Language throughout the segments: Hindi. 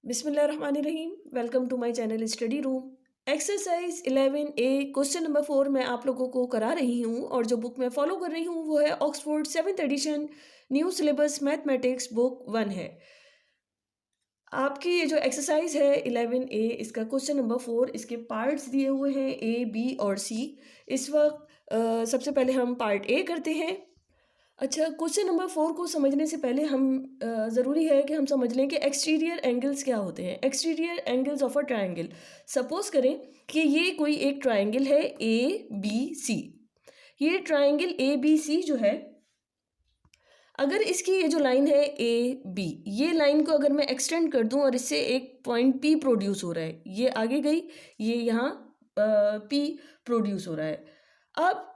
बिस्मिल्लाहिर्रहमानिर्रहीम। Welcome to my channel study room. Exercise 11A question number 4 मैं आप लोगों को करा रही हूँ और जो बुक मैं फॉलो कर रही हूँ वो है Oxford 7th edition new syllabus mathematics book 1 है। आपकी ये जो एक्सरसाइज है 11A इसका क्वेश्चन नंबर 4 इसके पार्ट्स दिए हुए हैं A, B और C। इस वक्त सबसे पहले हम पार्ट A करते हैं। अच्छा, क्वेश्चन नंबर 4 को समझने से पहले हम ज़रूरी है कि हम समझ लें कि एक्सटीरियर एंगल्स क्या होते हैं। Exterior angles of a triangle. Suppose करें कि ये कोई एक ट्रायंगल है ए बी सी। ये ट्रायंगल ए बी सी जो है, अगर इसकी ये जो लाइन है ए बी, ये लाइन को अगर मैं एक्सटेंड कर दूं और इससे एक पॉइंट पी प्रोड्यूस हो रहा है, ये आगे गई, ये यहाँ पी प्रोड्यूस हो रहा है। अब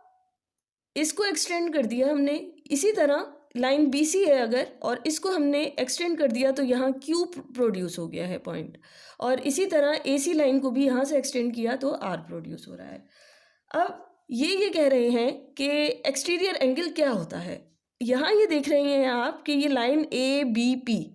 इसको एक्सटेंड कर दिया हमने। इसी तरह लाइन बी सी है अगर, और इसको हमने एक्सटेंड कर दिया तो यहाँ क्यू प्रोड्यूस हो गया है पॉइंट। और इसी तरह ए सी लाइन को भी यहाँ से एक्सटेंड किया तो आर प्रोड्यूस हो रहा है। अब ये कह रहे हैं कि एक्सटीरियर एंगल क्या होता है। यहाँ ये देख रहे हैं आप कि ये लाइन ए बी पी,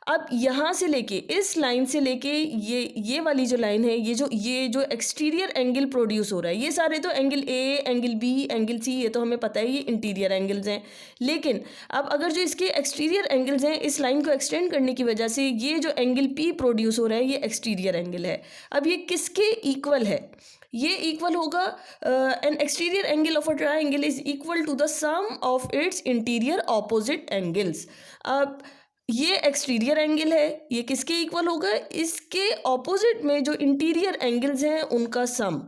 अब यहाँ से लेके इस लाइन से लेके ये वाली जो लाइन है, ये जो एक्सटीरियर एंगल प्रोड्यूस हो रहा है, ये सारे तो angle A, angle B, angle C, ये तो हमें पता है ये इंटीरियर एंगल्स हैं। लेकिन अब अगर जो इसके एक्सटीरियर एंगल्स हैं, इस लाइन को एक्सटेंड करने की वजह से ये जो एंगल पी प्रोड्यूस हो रहा है ये एक्सटीरियर एंगल है। अब ये किसके इक्वल है? ये इक्वल होगा, an exterior angle of a triangle is equal to the sum of its interior opposite angles. अब ये एक्सटीरियर एंगल है, ये किसके इक्वल होगा? इसके ऑपोजिट में जो इंटीरियर एंगल्स हैं उनका सम,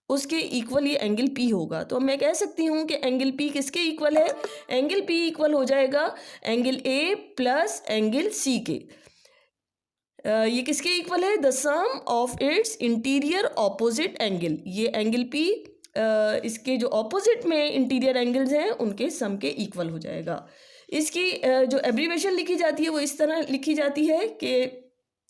उसके इक्वल ये एंगल पी होगा। तो मैं कह सकती हूँ कि एंगल पी किसके इक्वल है? एंगल पी इक्वल हो जाएगा angle A plus angle C के। ये किसके इक्वल है? The sum of its interior opposite angle. ये एंगल पी इसके जो ऑपोजिट में इंटीरियर एंगल्स हैं उनके सम के इक्वल हो जाएगा। इसकी जो एब्रीवेशन लिखी जाती है वो इस तरह लिखी जाती है कि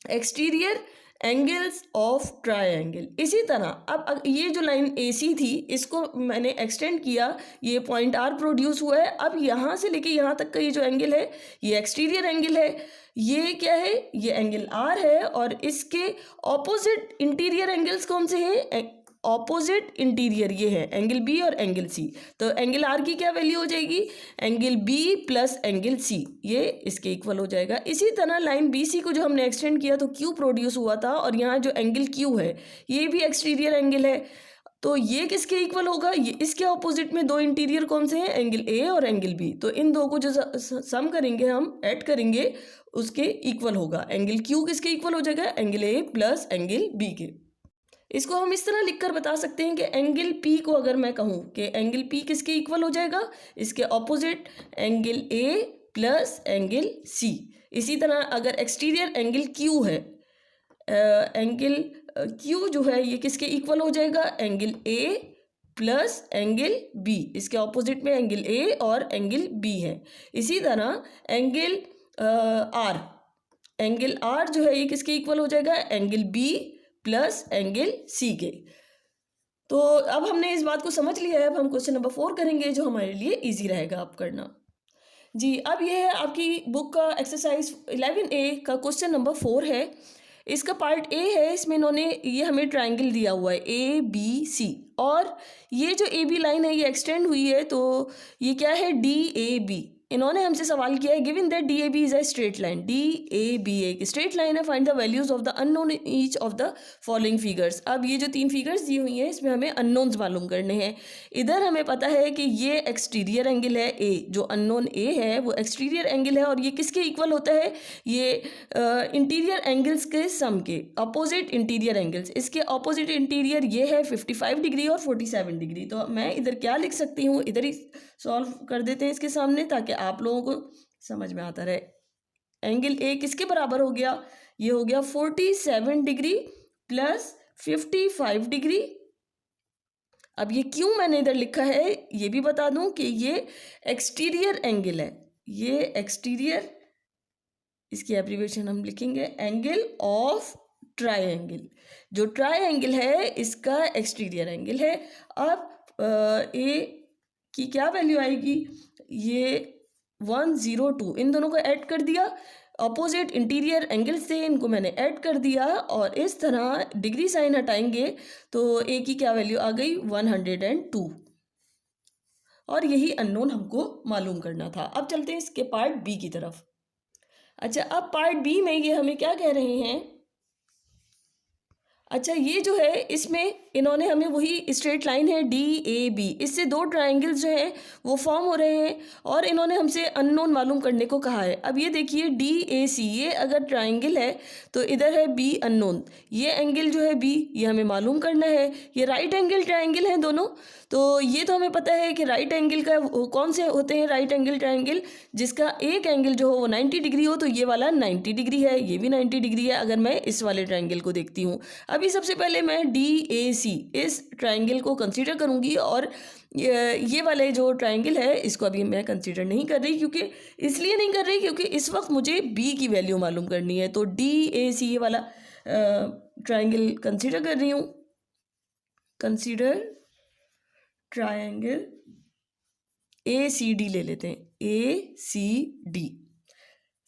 एक्सटीरियर एंगल्स ऑफ ट्रायंगल। इसी तरह अब ये जो लाइन ए सी थी इसको मैंने एक्सटेंड किया, ये पॉइंट आर प्रोड्यूस हुआ है। अब यहाँ से लेके यहाँ तक का ये जो एंगल है ये एक्सटीरियर एंगल है। ये क्या है? ये एंगल आर है और इसके ऑपोजिट इंटीरियर एंगल्स कौन से हैं? ऑपोजिट इंटीरियर ये है एंगल बी और एंगल सी। तो एंगल आर की क्या वैल्यू हो जाएगी? Angle B plus angle C, ये इसके इक्वल हो जाएगा। इसी तरह लाइन बी सी को जो हमने एक्सटेंड किया तो क्यू प्रोड्यूस हुआ था, और यहाँ जो एंगल क्यू है ये भी एक्सटीरियर एंगल है। तो ये किसके इक्वल होगा? ये इसके ऑपोजिट में दो इंटीरियर कौन से हैं? एंगल ए और एंगल बी। तो इन दो को जो सम करेंगे, हम ऐड करेंगे, उसके इक्वल होगा। एंगल क्यू किसके इक्वल हो जाएगा? Angle A plus angle B के। इसको हम इस तरह लिखकर बता सकते हैं कि एंगल पी को अगर मैं कहूँ कि एंगल पी किसके इक्वल हो जाएगा? इसके opposite angle A plus angle C. इसी तरह अगर एक्सटीरियर एंगल क्यू है, एंगल क्यू जो है ये किसके इक्वल हो जाएगा? Angle A plus angle B. इसके ऑपोजिट में एंगल ए और एंगल बी है। इसी तरह एंगल आर, एंगल आर जो है ये किसके इक्वल हो जाएगा? Angle B plus angle C के। तो अब हमने इस बात को समझ लिया है। अब हम क्वेश्चन नंबर 4 करेंगे जो हमारे लिए इजी रहेगा अब करना। जी, अब ये है आपकी बुक का एक्सरसाइज 11A का क्वेश्चन नंबर 4 है। इसका पार्ट ए है, इसमें इन्होंने ये हमें ट्रायंगल दिया हुआ है ए बी सी, और ये जो ए बी लाइन है ये एक्सटेंड हुई है, तो ये क्या है? D A B. इन्होंने हमसे सवाल किया है given that D A B is a straight line. D A B एक स्ट्रेट लाइन है, find the values of the unknown in each of the following figures. अब ये जो 3 फिगर्स दी हुई हैं इसमें हमें अननोन्स मालूम करने हैं। इधर हमें पता है कि ये एक्सटीरियर एंगल है ए, जो अननोन ए है वो एक्सटीरियर एंगल है, और ये किसके इक्वल होता है? ये इंटीरियर एंगल्स के सम के, अपोजिट इंटीरियर एंगल्स। इसके अपोजिट इंटीरियर ये है 55 डिग्री और 47 डिग्री। तो मैं इधर क्या लिख सकती हूँ? इधर ही सॉल्व कर देते हैं इसके सामने ताकि आप लोगों को समझ में आता रहे। एंगल ए किसके बराबर हो गया? ये हो गया 47 डिग्री प्लस 55 डिग्री। अब ये क्यों मैंने इधर लिखा है ये भी बता दूं कि ये एक्सटीरियर एंगल है। ये एक्सटीरियर, इसकी एब्रीविएशन हम लिखेंगे एंगल ऑफ ट्रायंगल। जो ट्रायंगल है इसका एक्सटीरियर एंगल है। अब ए की क्या वैल्यू आएगी? ये 102, इन दोनों को ऐड कर दिया, अपोजिट इंटीरियर एंगल्स थे, इनको मैंने ऐड कर दिया और इस तरह डिग्री साइन हटाएंगे तो ए की क्या वैल्यू आ गई 102 और यही अननोन हमको मालूम करना था। अब चलते हैं इसके पार्ट बी की तरफ। अच्छा, अब पार्ट बी में ये हमें क्या कह रहे हैं। अच्छा, ये जो है इसमें इन्होंने हमें वही स्ट्रेट लाइन है डी ए बी, इससे दो ट्रायंगल्स जो हैं वो फॉर्म हो रहे हैं और इन्होंने हमसे अननोन मालूम करने को कहा है। अब ये देखिए डी ए सी, ये अगर ट्रायंगल है तो इधर है बी अननोन, ये एंगल जो है बी ये हमें मालूम करना है। ये राइट एंगल ट्रायंगल हैं दोनों, तो ये तो हमें पता है कि राइट एंगल का कौन से होते हैं राइट एंगल ट्रायंगल, जिसका एक एंगल जो हो वो 90 डिग्री हो, तो ये वाला 90 डिग्री है, ये भी 90 डिग्री है अगर मैं इस वाले ट्रायंगल को देखती हूँ। अभी सबसे पहले मैं डी ए सी इस ट्रायंगल को कंसीडर करूँगी और ये वाले जो ट्रायंगल है इसको अभी मैं कंसीडर नहीं कर रही, क्योंकि इसलिए नहीं कर रही क्योंकि इस वक्त मुझे बी की वैल्यू मालूम करनी है। तो डी ए सी ये वाला ट्रायंगल कंसीडर कर रही हूँ। Consider triangle A C D ले लेते हैं, ए सी डी।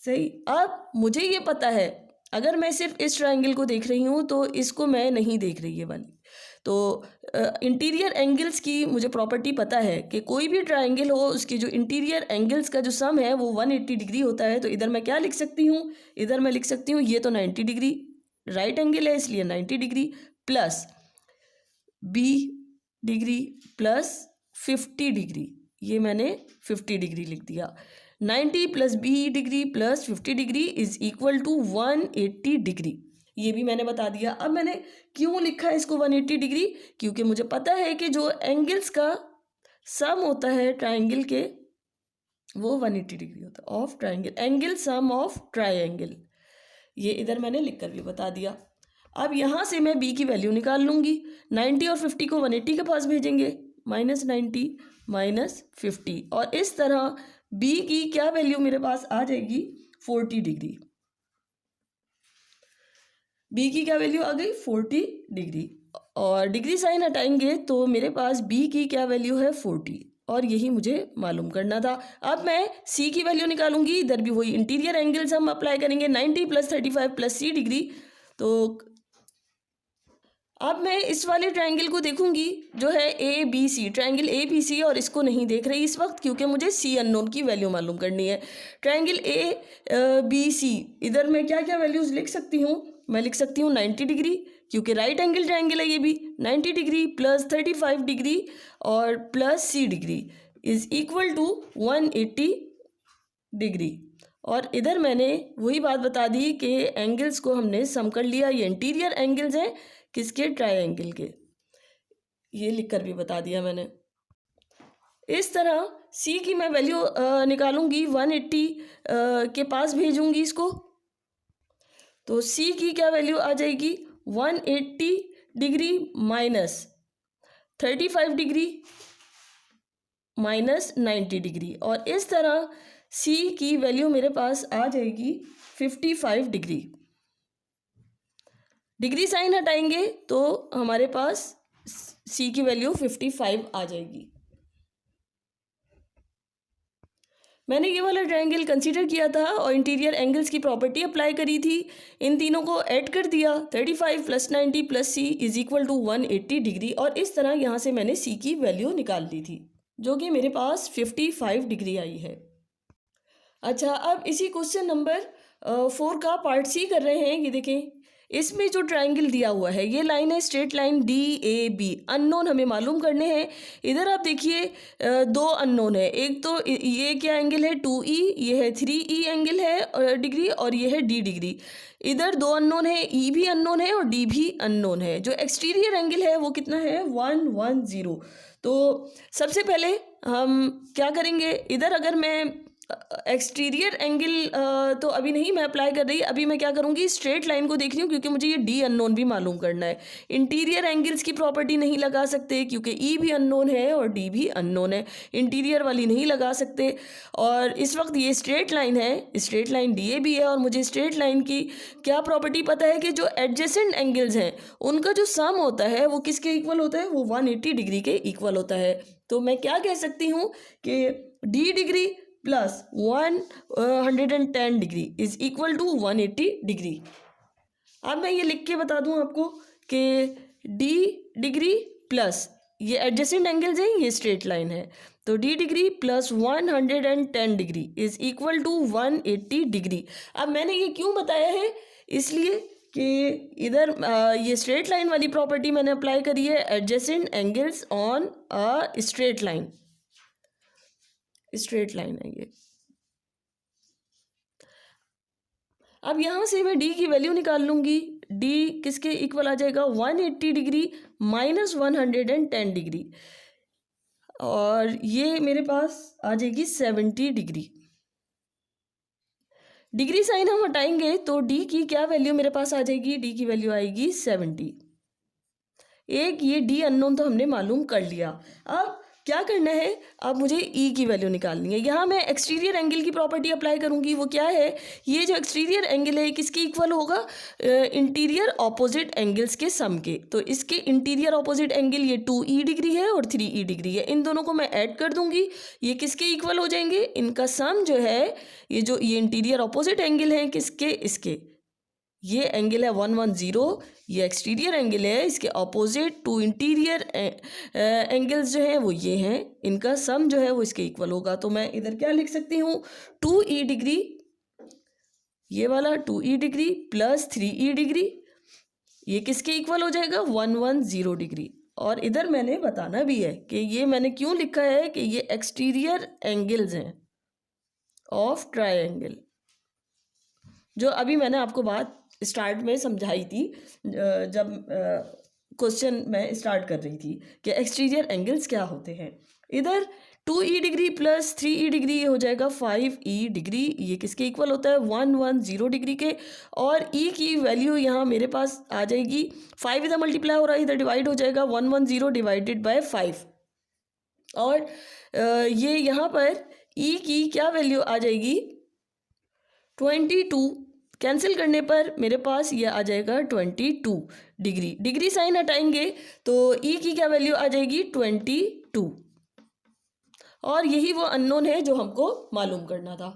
सही। अब मुझे ये पता है अगर मैं सिर्फ इस ट्रायंगल को देख रही हूँ तो इसको मैं नहीं देख रही ये वाली, तो इंटीरियर एंगल्स की मुझे प्रॉपर्टी पता है कि कोई भी ट्रायंगल हो उसके जो इंटीरियर एंगल्स का जो सम है वो 180 डिग्री होता है। तो इधर मैं क्या लिख सकती हूँ, इधर मैं लिख सकती हूँ ये तो 90 डिग्री राइट एंगल है इसलिए 90 degree plus B degree plus 50 degree, ये मैंने 50 डिग्री लिख दिया। 90 plus B degree plus 50 degree is equal to 180 degree, ये भी मैंने बता दिया। अब मैंने क्यों लिखा है इसको 180 डिग्री, क्योंकि मुझे पता है कि जो एंगल्स का सम होता है ट्रायंगल के वो 180 डिग्री होता है of triangle, angle sum of triangle, ये इधर मैंने लिख कर भी बता दिया। अब यहाँ से मैं b की वैल्यू निकाल लूँगी। 90 और 50 को 180 के पास भेजेंगे, -90 -50 और इस तरह b की क्या वैल्यू मेरे पास आ जाएगी 40 डिग्री। b की क्या वैल्यू आ गई 40 डिग्री और डिग्री साइन हटाएंगे तो मेरे पास b की क्या वैल्यू है 40 और यही मुझे मालूम करना था। अब मैं c की वैल्यू निकालूंगी, इधर भी वही इंटीरियर एंगल्स हम अप्लाई करेंगे 90 + 35 + c डिग्री। तो अब मैं इस वाले ट्रायंगल को देखूंगी जो है A B C, triangle A B C, और इसको नहीं देख रही इस वक्त क्योंकि मुझे सी अननोन की वैल्यू मालूम करनी है। ट्रायंगल ए बी सी, इधर मैं क्या क्या वैल्यूज़ लिख सकती हूँ, मैं लिख सकती हूँ 90 डिग्री क्योंकि राइट एंगल ट्रायंगल है ये भी, 90 डिग्री प्लस 35 डिग्री और plus C degree is equal to 180 degree. और इधर मैंने वही बात बता दी कि एंगल्स को हमने सम कर लिया, ये इंटीरियर एंगल्स हैं किसके, ट्रायंगल के, ये लिखकर भी बता दिया मैंने। इस तरह C की मैं वैल्यू निकालूंगी 180 के पास भेजूंगी इसको, तो C की क्या वैल्यू आ जाएगी 180 degree minus 35 degree minus 90 degree और इस तरह C की वैल्यू मेरे पास आ जाएगी 55 डिग्री। डिग्री साइन हटाएंगे तो हमारे पास C की वैल्यू 55 आ जाएगी। मैंने ये वाला ट्रायंगल कंसीडर किया था और इंटीरियर एंगल्स की प्रॉपर्टी अप्लाई करी थी, इन तीनों को ऐड कर दिया, 35 + 90 + C is equal to 180 degree और इस तरह यहाँ से मैंने C की वैल्यू निकाल ली थी जो कि मेरे पास 55 डिग्री आई है। अच्छा, अब इसी क्वेश्चन नंबर 4 का पार्ट C कर रहे हैं। ये देखें, इसमें जो ट्रायंगल दिया हुआ है ये लाइन है स्ट्रेट लाइन DAB, अननोन हमें मालूम करने हैं। इधर आप देखिए दो अननोन है, एक तो ये क्या एंगल है 2E, ये है 3E एंगल है डिग्री और ये है D डिग्री। इधर दो अननोन है, E भी अननोन है और D भी अननोन है। जो एक्सटीरियर एंगल है वो कितना है 110। तो सबसे पहले हम क्या करेंगे, इधर अगर मैं एक्सटीरियर एंगल तो अभी नहीं मैं अप्लाई कर रही, अभी मैं क्या करूँगी स्ट्रेट लाइन को देख रही हूँ क्योंकि मुझे ये डी अननोन भी मालूम करना है। इंटीरियर एंगल्स की प्रॉपर्टी नहीं लगा सकते क्योंकि ई भी अननोन है और डी भी अननोन है, इंटीरियर वाली नहीं लगा सकते। और इस वक्त ये स्ट्रेट लाइन है, स्ट्रेट लाइन DAB है और मुझे स्ट्रेट लाइन की क्या प्रॉपर्टी पता है कि जो एडजेसेंट एंगल्स हैं उनका जो सम होता है वो किसके इक्वल होता है, वो 180 डिग्री के इक्वल होता है। तो मैं क्या कह सकती हूँ कि D degree plus 110 degree is equal to 180 degree. अब मैं ये लिख के बता दूं आपको कि डी डिग्री प्लस ये एडजेसेंट एंगल्स हैं, ये स्ट्रेट लाइन है, तो D degree plus 110 degree is equal to 180 degree. अब मैंने ये क्यों बताया है, इसलिए कि इधर ये स्ट्रेट लाइन वाली प्रॉपर्टी मैंने अप्लाई करी है, adjacent angles on a straight line, straight line है ये। अब यहाँ से मैं डी की वैल्यू निकाल लूँगी, डी किसके इक्वल आ जाएगा, 180 डिग्री माइनस 110 डिग्री, और ये मेरे पास आ जाएगी 70 डिग्री। डिग्री साइन हम हटाएंगे तो डी की क्या वैल्यू मेरे पास आ जाएगी, डी की वैल्यू आएगी 70। एक ये डी अननोन तो हमने मालूम कर लिया। अब क्या करना है, अब मुझे ई की वैल्यू निकालनी है। यहाँ मैं एक्सटीरियर एंगल की प्रॉपर्टी अप्लाई करूँगी। वो क्या है, ये जो एक्सटीरियर एंगल है किसके इक्वल होगा, इंटीरियर ऑपोजिट एंगल्स के सम के। तो इसके इंटीरियर ऑपोजिट एंगल ये 2e डिग्री है और 3e डिग्री है, इन दोनों को मैं ऐड कर दूंगी, ये किसके इक्वल हो जाएंगे, इनका सम जो है, ये इंटीरियर ऑपोजिट एंगल है किसके, इसके, ये एंगल है 110, ये एक्सटीरियर एंगल है, इसके ऑपोजिट टू इंटीरियर एंगल्स जो हैं वो ये हैं, इनका सम जो है वो इसके इक्वल होगा। तो मैं इधर क्या लिख सकती हूँ, 2e डिग्री, ये वाला 2e degree plus 3e degree, ये किसके इक्वल हो जाएगा, 110 डिग्री। और इधर मैंने बताना भी है कि ये मैंने क्यों लिखा है कि ये एक्सटीरियर एंगल्स हैं ऑफ ट्रायंगल, जो अभी मैंने आपको बात स्टार्ट में समझाई थी जब क्वेश्चन मैं स्टार्ट कर रही थी कि एक्सटीरियर एंगल्स क्या होते हैं। इधर 2e degree plus 3e degree ये हो जाएगा 5e डिग्री, ये किसके इक्वल होता है, 110 डिग्री के। और e की वैल्यू यहाँ मेरे पास आ जाएगी, 5 इधर मल्टीप्लाई हो रहा है, इधर डिवाइड हो जाएगा, 110 डिवाइडेड बाय 5, और ये यहाँ पर e की क्या वैल्यू आ जाएगी, 22। कैंसिल करने पर मेरे पास ये आ जाएगा 22 डिग्री। डिग्री साइन हटाएंगे तो ई की क्या वैल्यू आ जाएगी, 22। और यही वो अननोन है जो हमको मालूम करना था।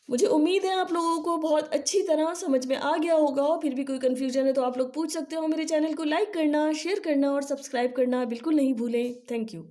मुझे उम्मीद है आप लोगों को बहुत अच्छी तरह समझ में आ गया होगा। फिर भी कोई कन्फ्यूजन है तो आप लोग पूछ सकते हो। मेरे चैनल को लाइक करना, शेयर करना और सब्सक्राइब करना बिल्कुल नहीं भूलें। Thank you.